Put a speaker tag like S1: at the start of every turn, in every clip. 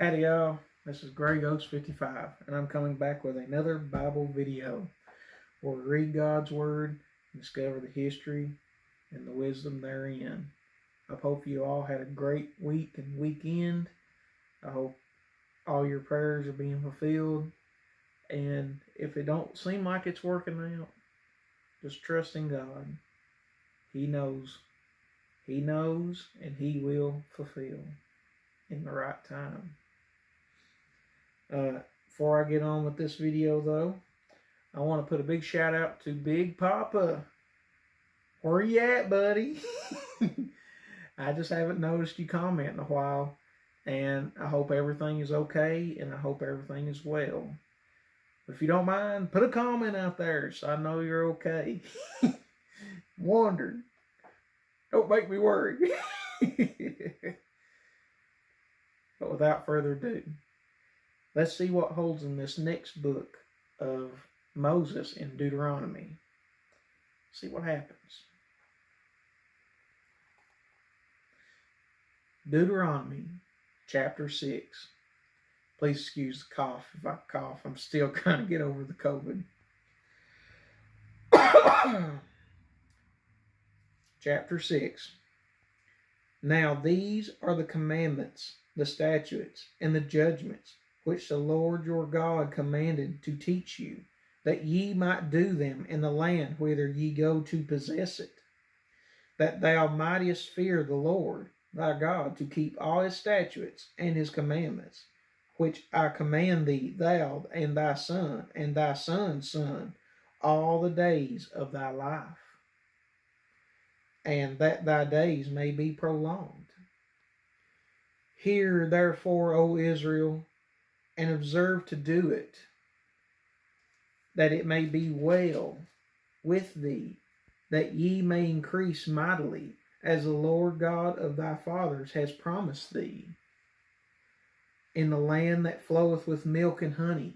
S1: Howdy y'all, this is Grey Goats 55 and I'm coming back with another Bible video where we read God's Word and discover the history and the wisdom therein. I hope you all had a great week and weekend. I hope all your prayers are being fulfilled, and if it don't seem like it's working out, just trust in God. He knows and He will fulfill in the right time. Before I get on with this video though, I want to put a big shout out to Big Papa. Where you at, buddy? I just haven't noticed you comment in a while, and I hope everything is okay, and I hope everything is well. If you don't mind, put a comment out there so I know you're okay. Wondered. Don't make me worry. But without further ado, let's see what holds in this next book of Moses in Deuteronomy. See what happens. Deuteronomy chapter 6. Please excuse the cough if I cough. I'm still trying to get over the COVID. Chapter 6. Now these are the commandments, the statutes, and the judgments which the Lord your God commanded to teach you, that ye might do them in the land whither ye go to possess it, that thou mightest fear the Lord thy God, to keep all his statutes and his commandments, which I command thee, thou and thy son and thy son's son, all the days of thy life, and that thy days may be prolonged. Hear therefore, O Israel, and observe to do it, that it may be well with thee, that ye may increase mightily, as the Lord God of thy fathers has promised thee, in the land that floweth with milk and honey.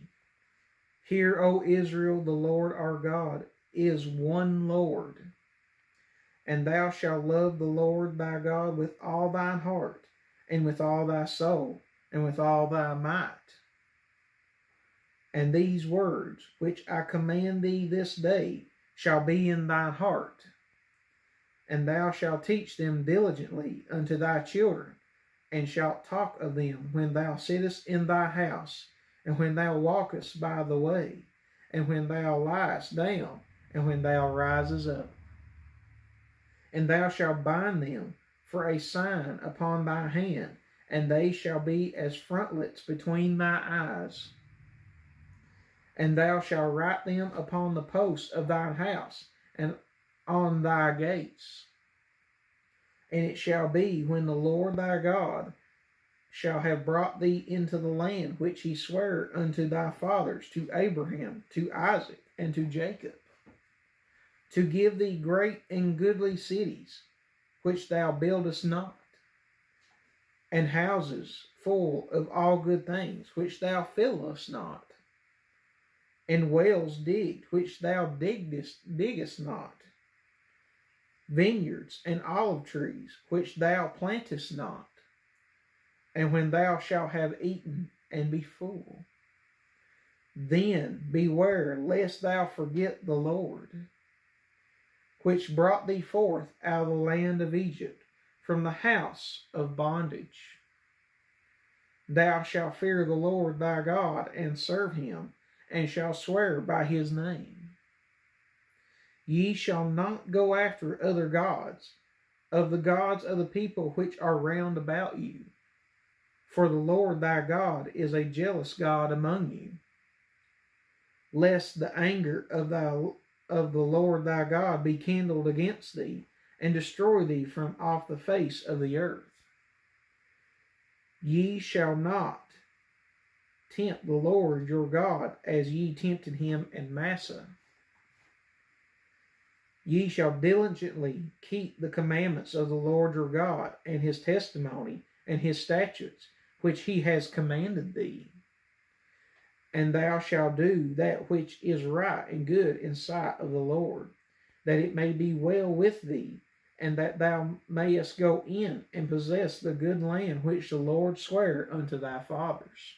S1: Hear, O Israel, the Lord our God is one Lord, and thou shalt love the Lord thy God with all thine heart, and with all thy soul, and with all thy might. And these words which I command thee this day shall be in thine heart, and thou shalt teach them diligently unto thy children, and shalt talk of them when thou sittest in thy house, and when thou walkest by the way, and when thou liest down, and when thou risest up. And thou shalt bind them for a sign upon thy hand, and they shall be as frontlets between thy eyes. And thou shalt write them upon the posts of thine house, and on thy gates. And it shall be, when the Lord thy God shall have brought thee into the land which he sware unto thy fathers, to Abraham, to Isaac, and to Jacob, to give thee great and goodly cities, which thou buildest not, and houses full of all good things, which thou fillest not, and wells digged, which thou diggest not, vineyards and olive trees, which thou plantest not. And when thou shalt have eaten and be full, then beware lest thou forget the Lord, which brought thee forth out of the land of Egypt, from the house of bondage. Thou shalt fear the Lord thy God, and serve him, and shall swear by his name. Ye shall not go after other gods, of the gods of the people which are round about you. For the Lord thy God is a jealous God among you, lest the anger of the Lord thy God be kindled against thee, and destroy thee from off the face of the earth. Ye shall not tempt the Lord your God as ye tempted him in Massah. Ye shall diligently keep the commandments of the Lord your God, and his testimony, and his statutes, which he has commanded thee. And thou shalt do that which is right and good in sight of the Lord, that it may be well with thee, and that thou mayest go in and possess the good land which the Lord sware unto thy fathers,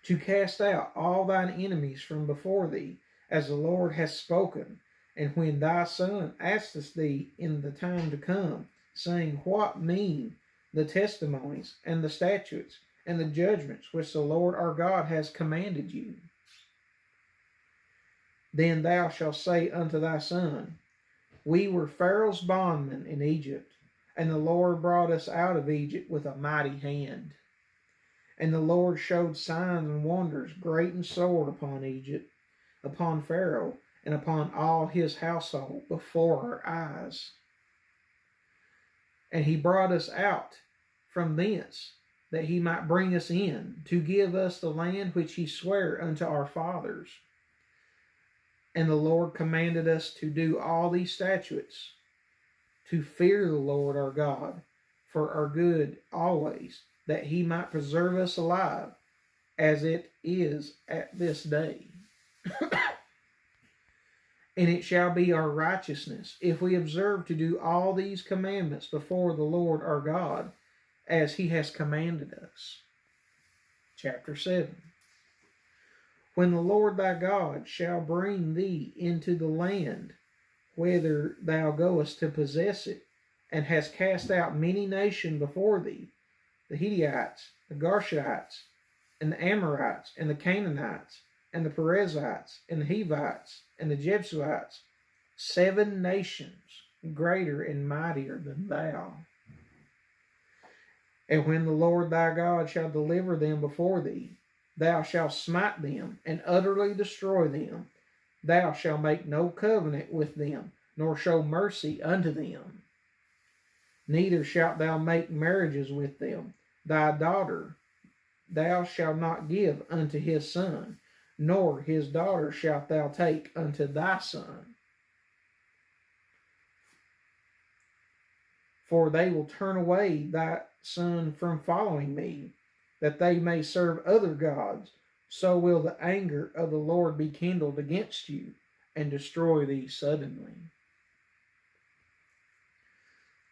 S1: to cast out all thine enemies from before thee, as the Lord hath spoken. And when thy son asketh thee in the time to come, saying, What mean the testimonies and the statutes and the judgments which the Lord our God has commanded you? Then thou shalt say unto thy son, We were Pharaoh's bondmen in Egypt, and the Lord brought us out of Egypt with a mighty hand. And the Lord showed signs and wonders great and sore upon Egypt, upon Pharaoh, and upon all his household before our eyes. And he brought us out from thence, that he might bring us in, to give us the land which he sware unto our fathers. And the Lord commanded us to do all these statutes, to fear the Lord our God, for our good always, that he might preserve us alive, as it is at this day. And it shall be our righteousness, if we observe to do all these commandments before the Lord our God, as he has commanded us. Chapter 7. When the Lord thy God shall bring thee into the land, whither thou goest to possess it, and hast cast out many nations before thee, the Hittites, the Gershites, and the Amorites, and the Canaanites, and the Perizzites, and the Hivites, and the Jebusites, 7 nations greater and mightier than thou. And when the Lord thy God shall deliver them before thee, thou shalt smite them and utterly destroy them. Thou shalt make no covenant with them, nor show mercy unto them. Neither shalt thou make marriages with them. Thy daughter thou shalt not give unto his son, nor his daughter shalt thou take unto thy son. For they will turn away thy son from following me, that they may serve other gods. So will the anger of the Lord be kindled against you, and destroy thee suddenly.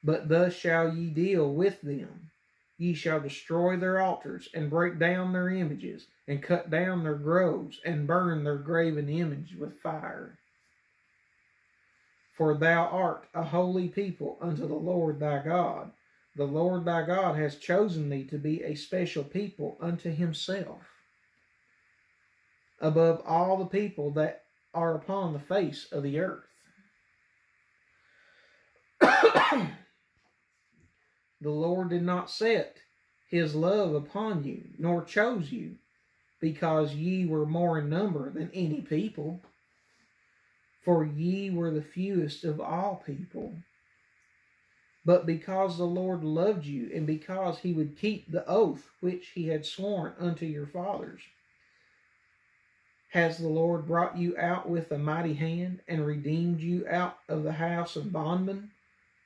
S1: But thus shall ye deal with them. Ye shall destroy their altars, and break down their images, and cut down their groves, and burn their graven image with fire. For thou art a holy people unto the Lord thy God. The Lord thy God has chosen thee to be a special people unto himself, above all the people that are upon the face of the earth. The Lord did not set his love upon you, nor chose you, because ye were more in number than any people, for ye were the fewest of all people. But because the Lord loved you, and because he would keep the oath which he had sworn unto your fathers, has the Lord brought you out with a mighty hand, and redeemed you out of the house of bondmen,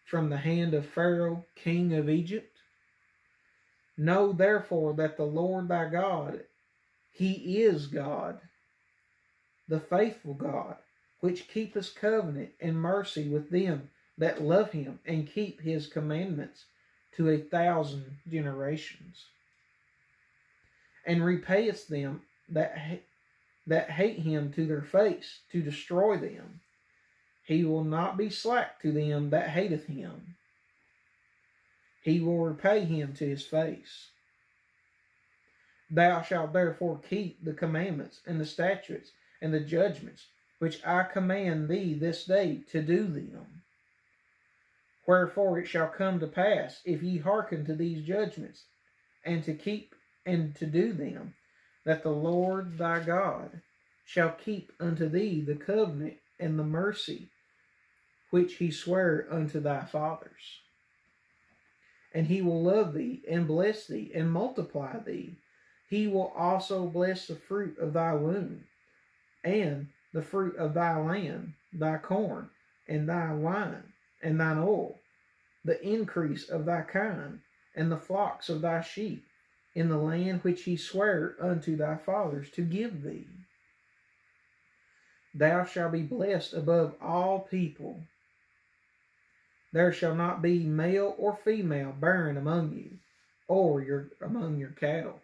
S1: from the hand of Pharaoh, king of Egypt. Know therefore that the Lord thy God, he is God, the faithful God, which keepeth covenant and mercy with them that love him, and keep his commandments to 1,000 generations, and repayeth them that hate him to their face, to destroy them. He will not be slack to them that hateth him. He will repay him to his face. Thou shalt therefore keep the commandments and the statutes and the judgments which I command thee this day to do them. Wherefore it shall come to pass, if ye hearken to these judgments, and to keep and to do them, that the Lord thy God shall keep unto thee the covenant and the mercy which he sware unto thy fathers. And he will love thee, and bless thee, and multiply thee. He will also bless the fruit of thy womb, and the fruit of thy land, thy corn, and thy wine, and thine oil, the increase of thy kind, and the flocks of thy sheep, in the land which he sware unto thy fathers to give thee. Thou shalt be blessed above all people, There shall not be male or female barren among you, or among your cattle.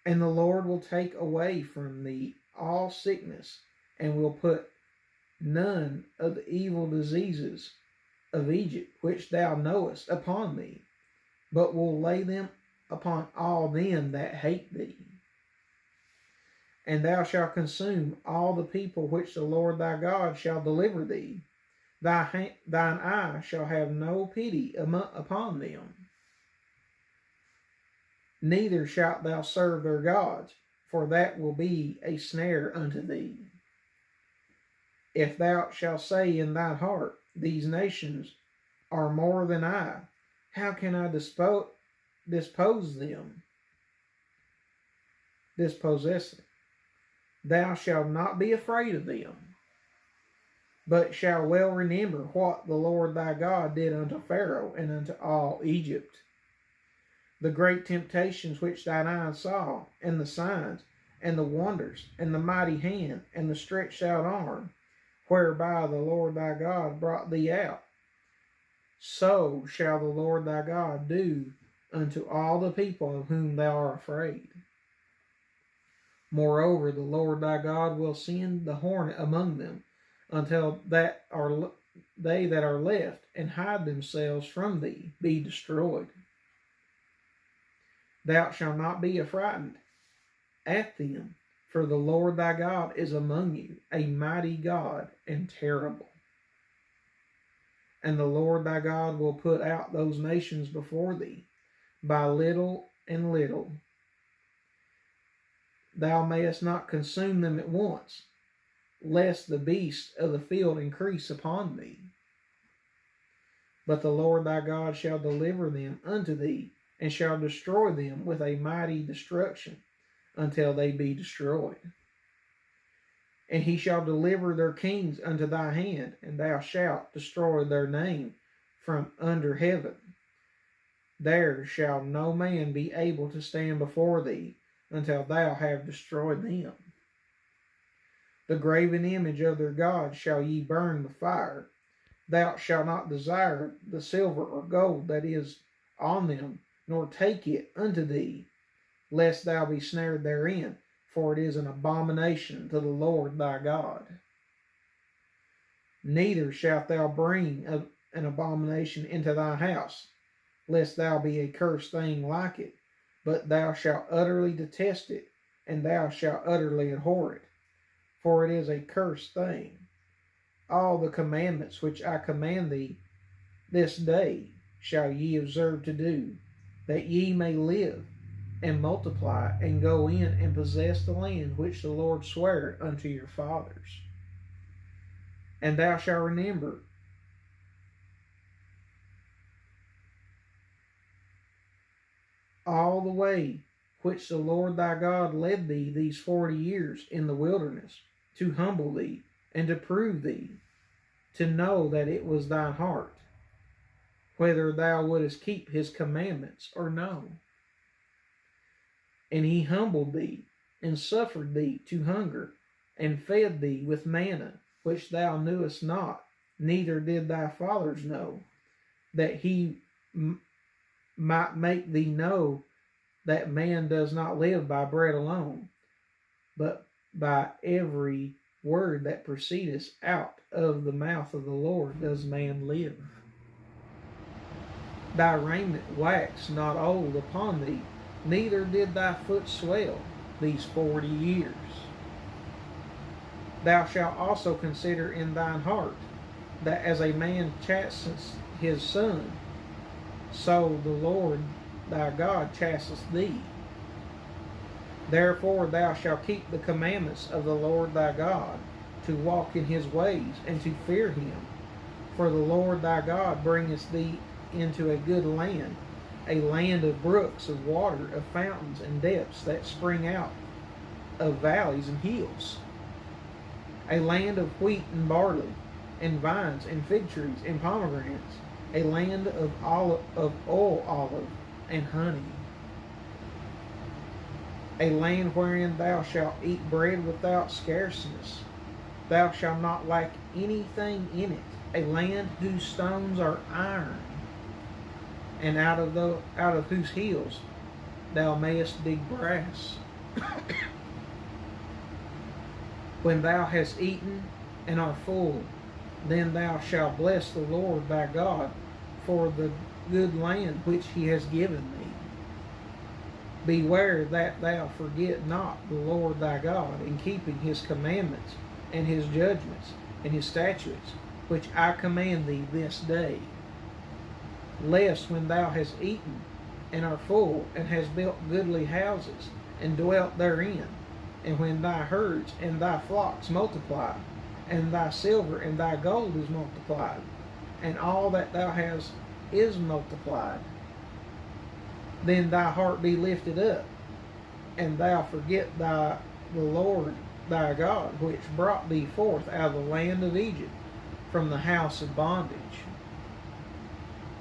S1: And the Lord will take away from thee all sickness, and will put none of the evil diseases of Egypt, which thou knowest, upon thee, but will lay them upon all them that hate thee. And thou shalt consume all the people which the Lord thy God shall deliver thee. Thine eye shall have no pity upon them. Neither shalt thou serve their gods, for that will be a snare unto thee. If thou shalt say in thine heart, these nations are more than I, how can I dispossess them? Thou shalt not be afraid of them, but shalt well remember what the Lord thy God did unto Pharaoh and unto all Egypt, the great temptations which thine eyes saw, and the signs, and the wonders, and the mighty hand, and the stretched out arm, whereby the Lord thy God brought thee out. So shall the Lord thy God do unto all the people of whom thou art afraid. Moreover, the Lord thy God will send the hornet among them, until they that are left and hide themselves from thee be destroyed. Thou shalt not be affrighted at them, for the Lord thy God is among you, a mighty God and terrible. And the Lord thy God will put out those nations before thee, by little and little. Thou mayest not consume them at once, lest the beasts of the field increase upon thee. But the Lord thy God shall deliver them unto thee, and shall destroy them with a mighty destruction, until they be destroyed. And he shall deliver their kings unto thy hand, and thou shalt destroy their name from under heaven. There shall no man be able to stand before thee, until thou have destroyed them. The graven image of their God shall ye burn with fire. Thou shalt not desire the silver or gold that is on them, nor take it unto thee, lest thou be snared therein, for it is an abomination to the Lord thy God. Neither shalt thou bring an abomination into thy house, lest thou be a cursed thing like it, but thou shalt utterly detest it, and thou shalt utterly abhor it, for it is a cursed thing. All the commandments which I command thee this day shall ye observe to do, that ye may live and multiply, and go in and possess the land which the Lord sware unto your fathers. And thou shalt remember all the way which the Lord thy God led thee these 40 years in the wilderness, to humble thee, and to prove thee, to know that it was thine heart, whether thou wouldest keep his commandments or no. And he humbled thee, and suffered thee to hunger, and fed thee with manna, which thou knewest not, neither did thy fathers know, that he might make thee know that man does not live by bread alone, but by every word that proceedeth out of the mouth of the Lord does man live. Thy raiment waxed not old upon thee, neither did thy foot swell these 40 years. Thou shalt also consider in thine heart, that as a man chastens his son, so the Lord thy God chastens thee. Therefore thou shalt keep the commandments of the Lord thy God, to walk in his ways, and to fear him. For the Lord thy God bringeth thee into a good land, a land of brooks of water, of fountains and depths that spring out of valleys and hills, a land of wheat and barley, and vines and fig trees and pomegranates, a land of oil olive and honey, a land wherein thou shalt eat bread without scarceness. Thou shalt not lack anything in it, a land whose stones are iron, and out of whose hills thou mayest dig brass. When thou hast eaten and art full, then thou shalt bless the Lord thy God for the good land which he has given thee. Beware that thou forget not the Lord thy God in keeping his commandments and his judgments and his statutes, which I command thee this day. Lest when thou hast eaten and art full, and hast built goodly houses, and dwelt therein, and when thy herds and thy flocks multiply, and thy silver and thy gold is multiplied, and all that thou hast is multiplied, then thy heart be lifted up, and thou forget the Lord thy God, which brought thee forth out of the land of Egypt from the house of bondage,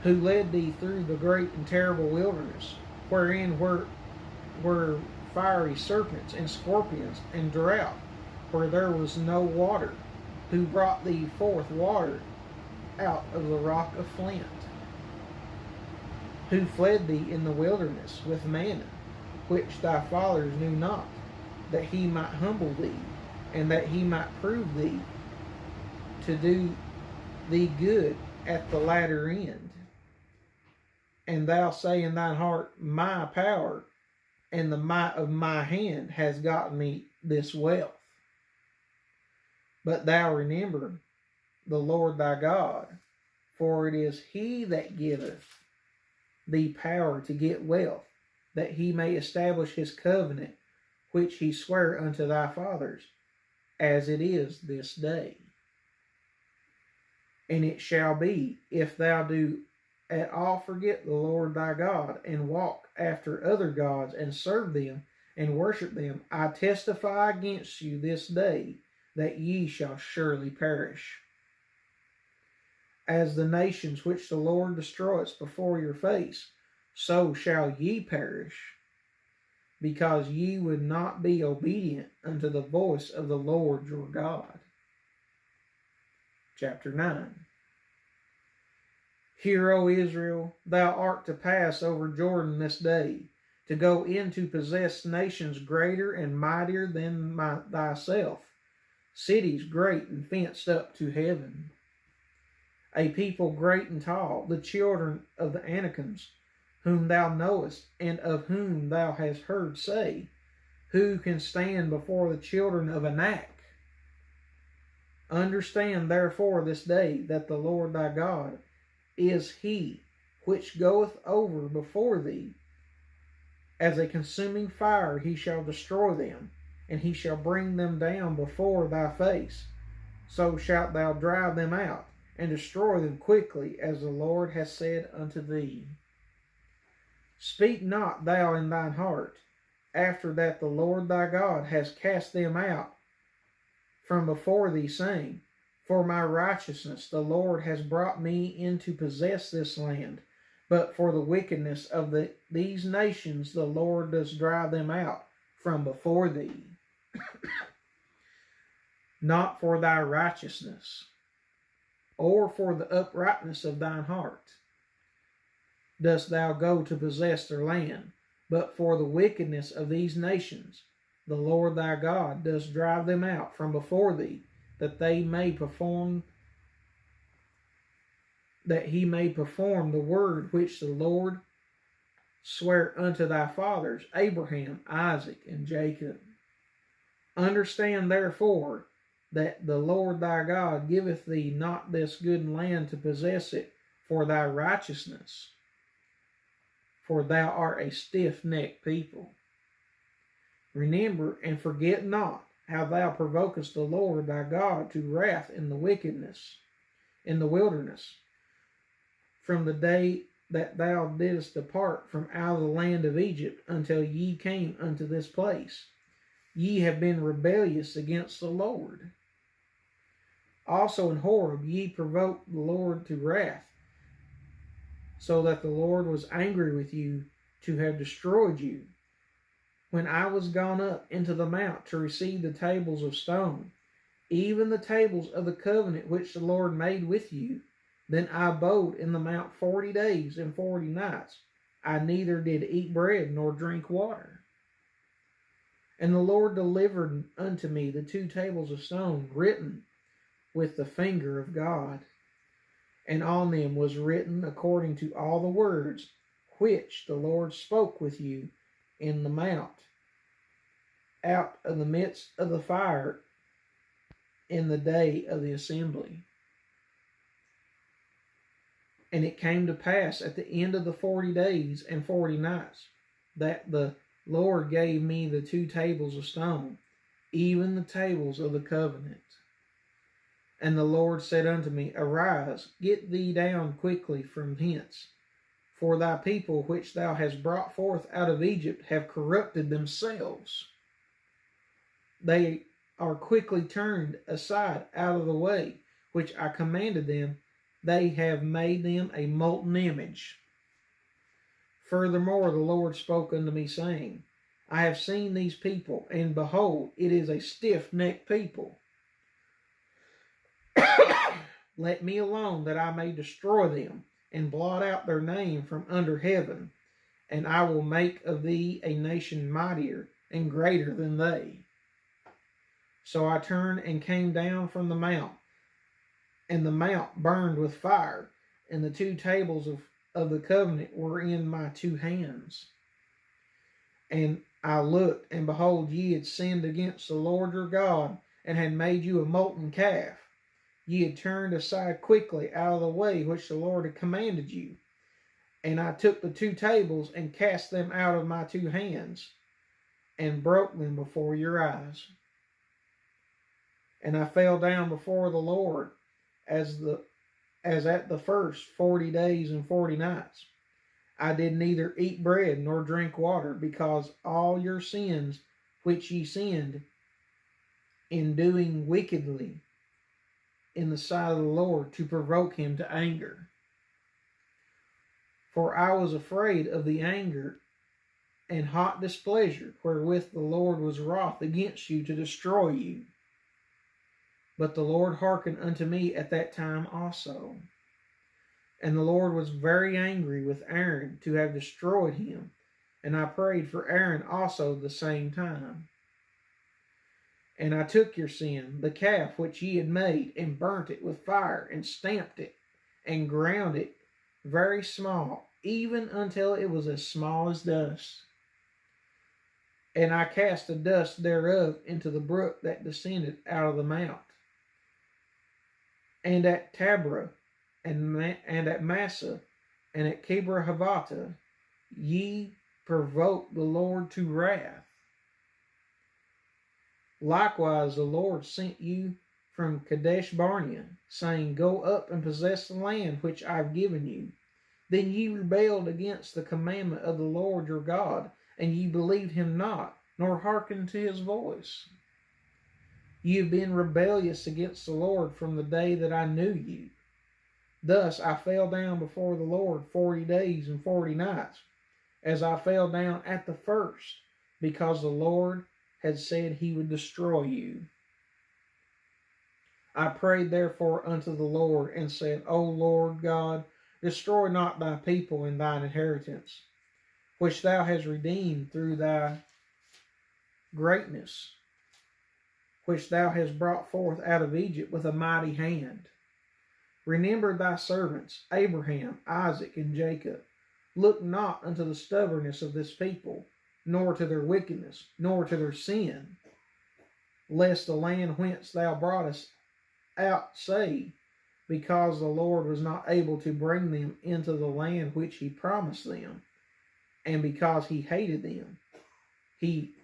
S1: who led thee through the great and terrible wilderness, wherein were fiery serpents and scorpions and drought, where there was no water, who brought thee forth water out of the rock of flint, who fled thee in the wilderness with manna, which thy fathers knew not, that he might humble thee, and that he might prove thee, to do thee good at the latter end. And thou say in thine heart, my power and the might of my hand has gotten me this wealth. But thou remember the Lord thy God, for it is he that giveth thee power to get wealth, that he may establish his covenant, which he sware unto thy fathers, as it is this day. And it shall be, if thou do at all forget the Lord thy God, and walk after other gods, and serve them, and worship them, I testify against you this day, that ye shall surely perish. As the nations which the Lord destroys before your face, so shall ye perish, because ye would not be obedient unto the voice of the Lord your God. Chapter 9. Hear, O Israel, thou art to pass over Jordan this day, to go in to possess nations greater and mightier than thyself, cities great and fenced up to heaven, a people great and tall, the children of the Anakims, whom thou knowest, and of whom thou hast heard say, who can stand before the children of Anak? Understand therefore this day that the Lord thy God is he which goeth over before thee. As a consuming fire he shall destroy them, and he shall bring them down before thy face. So shalt thou drive them out, and destroy them quickly, as the Lord has said unto thee. Speak not thou in thine heart, after that the Lord thy God has cast them out from before thee, saying, for my righteousness the Lord has brought me in to possess this land. But for the wickedness of these nations the Lord does drive them out from before thee. Not for thy righteousness, or for the uprightness of thine heart, dost thou go to possess their land, but for the wickedness of these nations the Lord thy God does drive them out from before thee, that he may perform the word which the Lord sware unto thy fathers, Abraham, Isaac, and Jacob. Understand therefore that the Lord thy God giveth thee not this good land to possess it for thy righteousness, for thou art a stiff-necked people. Remember and forget not how thou provokest the Lord thy God to wrath in the wilderness, from the day that thou didst depart from out of the land of Egypt until ye came unto this place. Ye have been rebellious against the Lord. Also in Horeb ye provoked the Lord to wrath, so that the Lord was angry with you to have destroyed you. When I was gone up into the mount to receive the tables of stone, even the tables of the covenant which the Lord made with you. Then I abode in the mount 40 days and 40 nights. I neither did eat bread nor drink water. And the Lord delivered unto me the 2 tables of stone written with the finger of God. And on them was written according to all the words which the Lord spoke with you in the mount, out of the midst of the fire in the day of the assembly. And it came to pass at the end of the 40 days and 40 nights that the Lord gave me the 2 tables of stone, even the tables of the covenant. And the Lord said unto me, Arise, get thee down quickly from hence, for thy people which thou hast brought forth out of Egypt have corrupted themselves. They are quickly turned aside out of the way which I commanded them. They have made them a molten image. Furthermore, the Lord spoke unto me, saying, I have seen these people, and behold, it is a stiff-necked people. Let me alone, that I may destroy them, and blot out their name from under heaven, and I will make of thee a nation mightier and greater than they. So I turned and came down from the mount, and the mount burned with fire, and the 2 tables of the covenant were in my 2 hands. And I looked, and behold, ye had sinned against the Lord your God, and had made you a molten calf. Ye had turned aside quickly out of the way which the Lord had commanded you. And I took the 2 tables, and cast them out of my 2 hands, and broke them before your eyes. And I fell down before the Lord, as at the first 40 days and 40 nights. I did neither eat bread nor drink water, because all your sins which ye sinned in doing wickedly in the sight of the Lord, to provoke him to anger. For I was afraid of the anger and hot displeasure wherewith the Lord was wroth against you to destroy you. But the Lord hearkened unto me at that time also. And the Lord was very angry with Aaron to have destroyed him, and I prayed for Aaron also the same time. And I took your sin, the calf which ye had made, and burnt it with fire, and stamped it, and ground it very small, even until it was as small as dust. And I cast the dust thereof into the brook that descended out of the mount. And at Taberah, and at Massa, and at Kibrahavatta, ye provoked the Lord to wrath. Likewise the Lord sent you from Kadesh Barnea, saying, Go up and possess the land which I have given you. Then ye rebelled against the commandment of the Lord your God, and ye believed him not, nor hearkened to his voice. Ye have been rebellious against the Lord from the day that I knew you. Thus I fell down before the Lord 40 days and 40 nights, as I fell down at the first, because the Lord had said he would destroy you. I prayed therefore unto the Lord, and said, O Lord God, destroy not thy people and thine inheritance, which thou hast redeemed through thy greatness, which thou hast brought forth out of Egypt with a mighty hand. Remember thy servants, Abraham, Isaac, and Jacob. Look not unto the stubbornness of this people, nor to their wickedness, nor to their sin, lest the land whence thou broughtest out say, because the Lord was not able to bring them into the land which he promised them, and because he hated them, he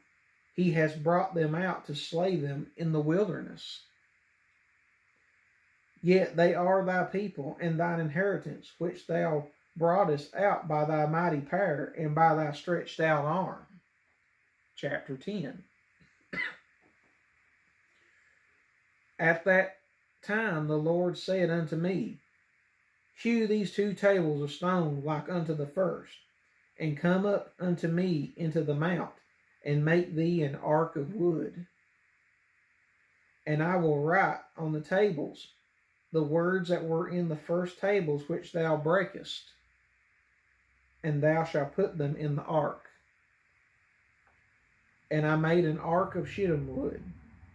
S1: has brought them out to slay them in the wilderness. Yet they are thy people and thine inheritance, which thou broughtest out by thy mighty power and by thy stretched out arm. Chapter 10. At that time the Lord said unto me, Hew these 2 tables of stone like unto the first, and come up unto me into the mount, and make thee an ark of wood. And I will write on the tables the words that were in the first tables which thou breakest, and thou shalt put them in the ark. And I made an ark of shittim wood,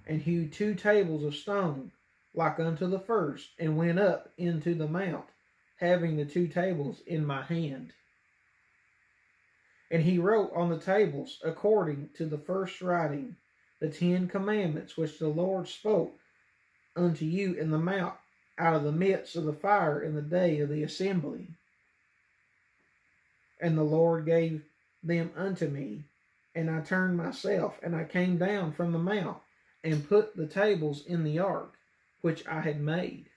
S1: and hewed 2 tables of stone, like unto the first, and went up into the mount, having the 2 tables in my hand. And he wrote on the tables, according to the first writing, the 10 commandments which the Lord spoke unto you in the mount out of the midst of the fire in the day of the assembly. And the Lord gave them unto me, and I turned myself, and I came down from the mount, and put the tables in the ark, which I had made.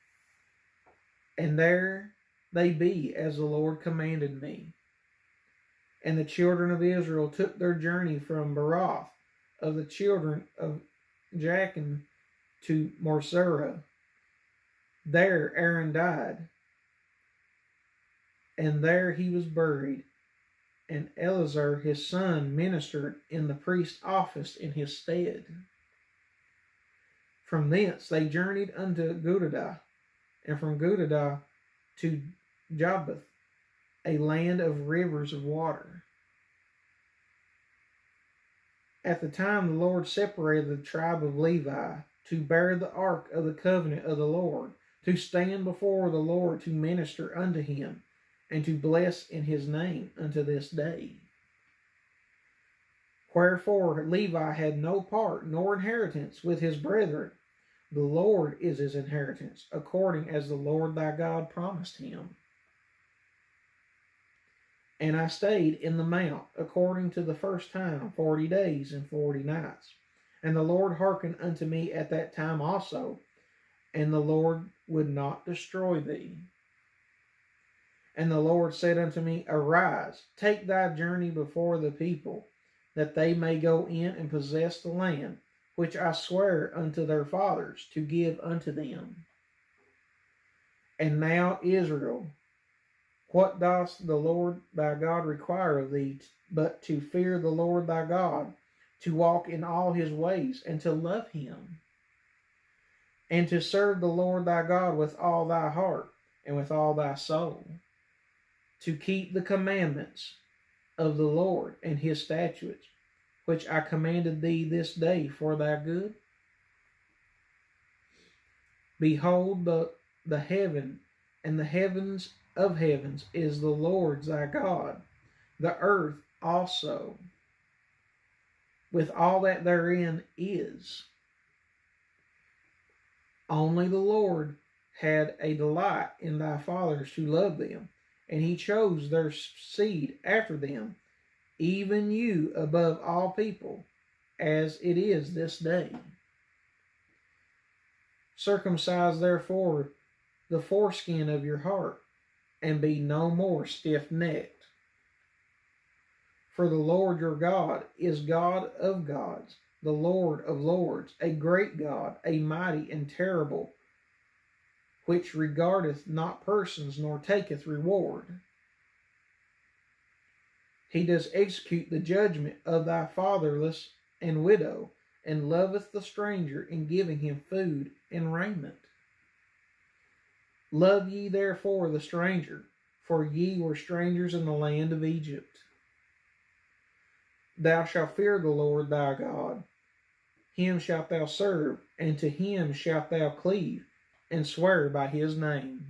S1: And there they be as the Lord commanded me. And the children of Israel took their journey from Baroth of the children of Jachin to Morsera. There Aaron died, and there he was buried, and Eleazar his son ministered in the priest's office in his stead. From thence they journeyed unto Gudada, and from Gudada to Jabbeth, a land of rivers of water. At the time the Lord separated the tribe of Levi to bear the ark of the covenant of the Lord, to stand before the Lord to minister unto him, and to bless in his name unto this day. Wherefore Levi had no part nor inheritance with his brethren. The Lord is his inheritance, according as the Lord thy God promised him. And I stayed in the mount, according to the first time, 40 days and 40 nights. And the Lord hearkened unto me at that time also, and the Lord would not destroy thee. And the Lord said unto me, Arise, take thy journey before the people, that they may go in and possess the land, which I swear unto their fathers to give unto them. And now, Israel, what doth the Lord thy God require of thee, but to fear the Lord thy God, to walk in all his ways, and to love him, and to serve the Lord thy God with all thy heart, and with all thy soul, to keep the commandments of the Lord and his statutes, which I commanded thee this day for thy good? Behold, the heaven and the heavens of heavens is the Lord's thy God, the earth also, with all that therein is. Only the Lord had a delight in thy fathers to love them, and he chose their seed after them, even you above all people, as it is this day. Circumcise therefore the foreskin of your heart, and be no more stiff-necked. For the Lord your God is God of gods, the Lord of lords, a great God, a mighty and terrible, which regardeth not persons, nor taketh reward. He does execute the judgment of thy fatherless and widow, and loveth the stranger in giving him food and raiment. Love ye therefore the stranger, for ye were strangers in the land of Egypt. Thou shalt fear the Lord thy God, him shalt thou serve, and to him shalt thou cleave, and swear by his name.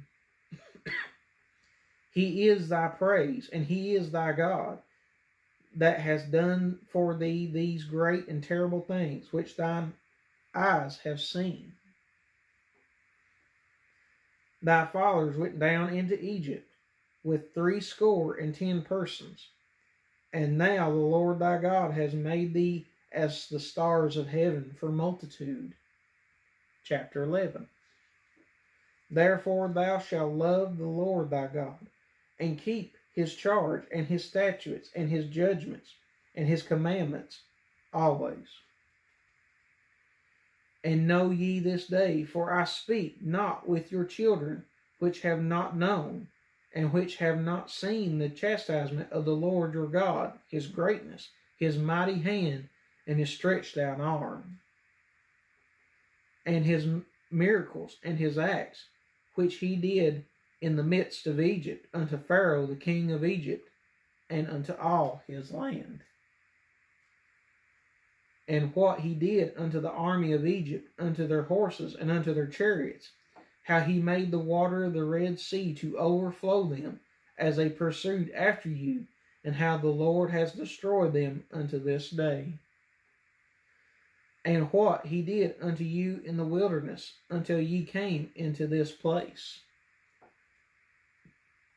S1: He is thy praise, and he is thy God, that has done for thee these great and terrible things, which thine eyes have seen. Thy fathers went down into Egypt with 70 persons, and now the Lord thy God has made thee as the stars of heaven for multitude. Chapter 11. Therefore thou shalt love the Lord thy God, and keep his charge, and his statutes, and his judgments, and his commandments always. And know ye this day, for I speak not with your children, which have not known, and which have not seen the chastisement of the Lord your God, his greatness, his mighty hand, and his stretched out arm. and his miracles and his acts, which he did in the midst of Egypt, unto Pharaoh the king of Egypt, and unto all his land. And what he did unto the army of Egypt, unto their horses, and unto their chariots, how he made the water of the Red Sea to overflow them, as they pursued after you, and how the Lord has destroyed them unto this day. And what he did unto you in the wilderness, until ye came into this place.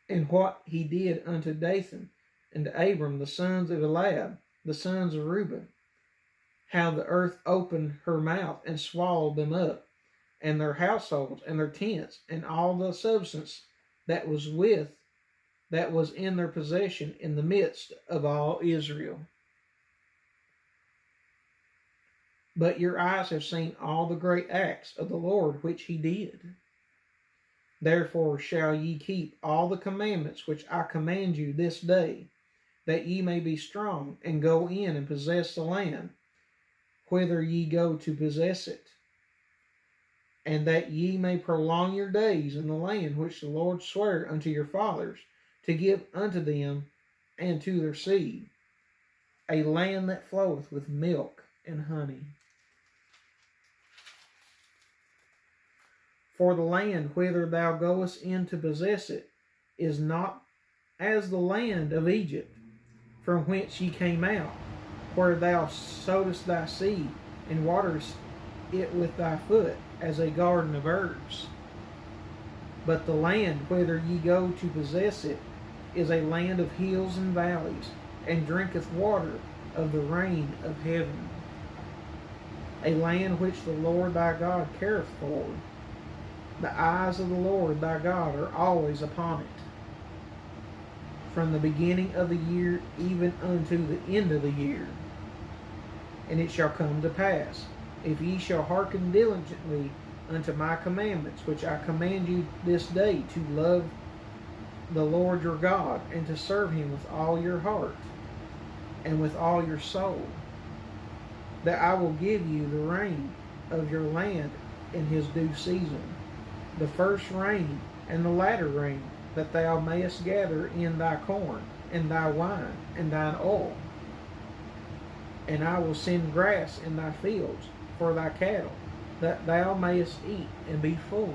S1: And what he did unto Dathan and to Abram, the sons of Eliab, the sons of Reuben, how the earth opened her mouth and swallowed them up, and their households and their tents, and all the substance that was in their possession in the midst of all Israel. But your eyes have seen all the great acts of the Lord which he did. Therefore shall ye keep all the commandments which I command you this day, that ye may be strong, and go in and possess the land, whither ye go to possess it, and that ye may prolong your days in the land which the Lord sware unto your fathers, to give unto them and to their seed, a land that floweth with milk and honey. For the land whither thou goest in to possess it is not as the land of Egypt, from whence ye came out, where thou sowest thy seed, and waterest it with thy foot, as a garden of herbs. But the land whither ye go to possess it is a land of hills and valleys, and drinketh water of the rain of heaven. A land which the Lord thy God careth for. The eyes of the Lord thy God are always upon it, from the beginning of the year even unto the end of the year. And it shall come to pass, if ye shall hearken diligently unto my commandments, which I command you this day, to love the Lord your God, and to serve him with all your heart, and with all your soul, that I will give you the rain of your land in his due season, the first rain and the latter rain, that thou mayest gather in thy corn, and thy wine, and thine oil. And I will send grass in thy fields for thy cattle, that thou mayest eat and be full.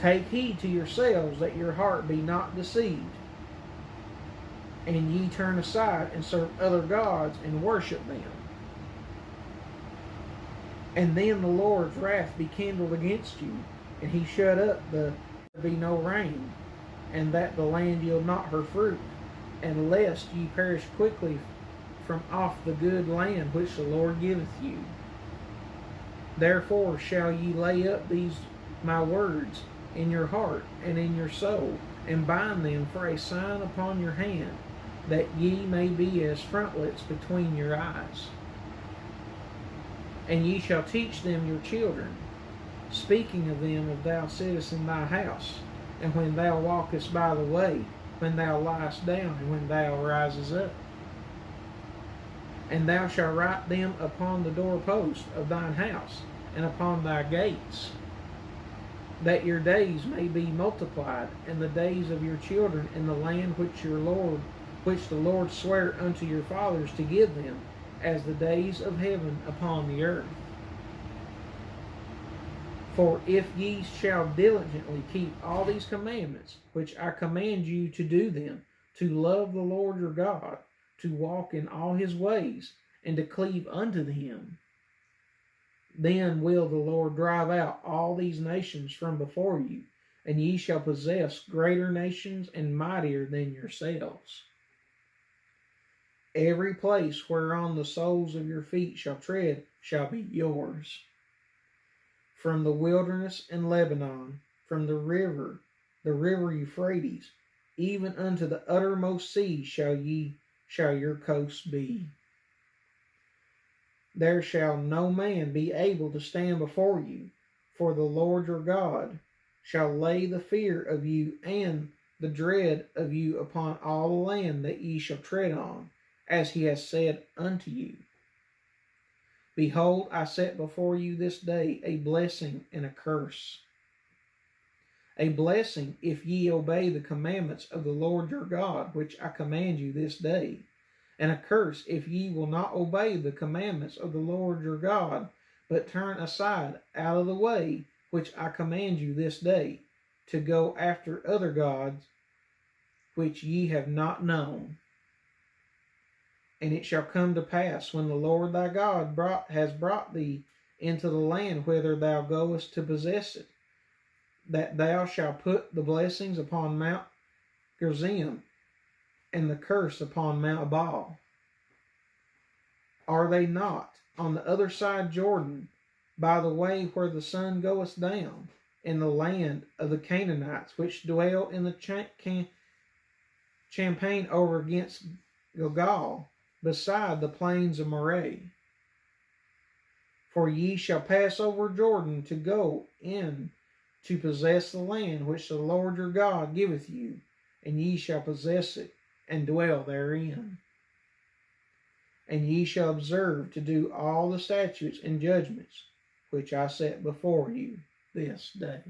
S1: Take heed to yourselves that your heart be not deceived, and ye turn aside and serve other gods and worship them. And then the Lord's wrath be kindled against you, and he shut up there be no rain, and that the land yield not her fruit, and lest ye perish quickly from off the good land which the Lord giveth you. Therefore shall ye lay up these my words in your heart and in your soul, and bind them for a sign upon your hand, that ye may be as frontlets between your eyes. And ye shall teach them your children, speaking of them if thou sittest in thy house, and when thou walkest by the way, when thou liest down, and when thou risest up. And thou shalt write them upon the doorpost of thine house, and upon thy gates, that your days may be multiplied, and the days of your children in the land which the Lord sware unto your fathers to give them, as the days of heaven upon the earth. For if ye shall diligently keep all these commandments, which I command you to do them, to love the Lord your God, to walk in all his ways, and to cleave unto him, then will the Lord drive out all these nations from before you, and ye shall possess greater nations and mightier than yourselves. Every place whereon the soles of your feet shall tread shall be yours. From the wilderness and Lebanon, from the river Euphrates, even unto the uttermost sea shall your coast be. There shall no man be able to stand before you, for the Lord your God shall lay the fear of you and the dread of you upon all the land that ye shall tread on, as he has said unto you. Behold, I set before you this day a blessing and a curse. A blessing if ye obey the commandments of the Lord your God, which I command you this day, and a curse if ye will not obey the commandments of the Lord your God, but turn aside out of the way which I command you this day, to go after other gods which ye have not known. And it shall come to pass, when the Lord thy God has brought thee into the land whither thou goest to possess it, that thou shalt put the blessings upon Mount Gerizim, and the curse upon Mount Ebal. Are they not on the other side Jordan, by the way where the sun goeth down, in the land of the Canaanites, which dwell in the champaign over against Gilgal, beside the plains of Moreh? For ye shall pass over Jordan to go in to possess the land which the Lord your God giveth you, and ye shall possess it, and dwell therein. And ye shall observe to do all the statutes and judgments which I set before you this day.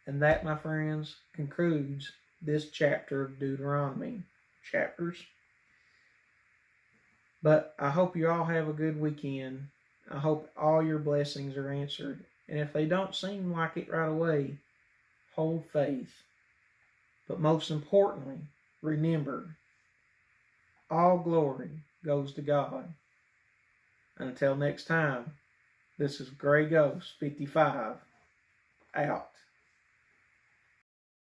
S1: And that, my friends, concludes this chapter of Deuteronomy chapters. But I hope you all have a good weekend. I hope all your blessings are answered. And if they don't seem like it right away, hold faith. But most importantly, remember, all glory goes to God. Until next time, this is Gray Ghost 55 out.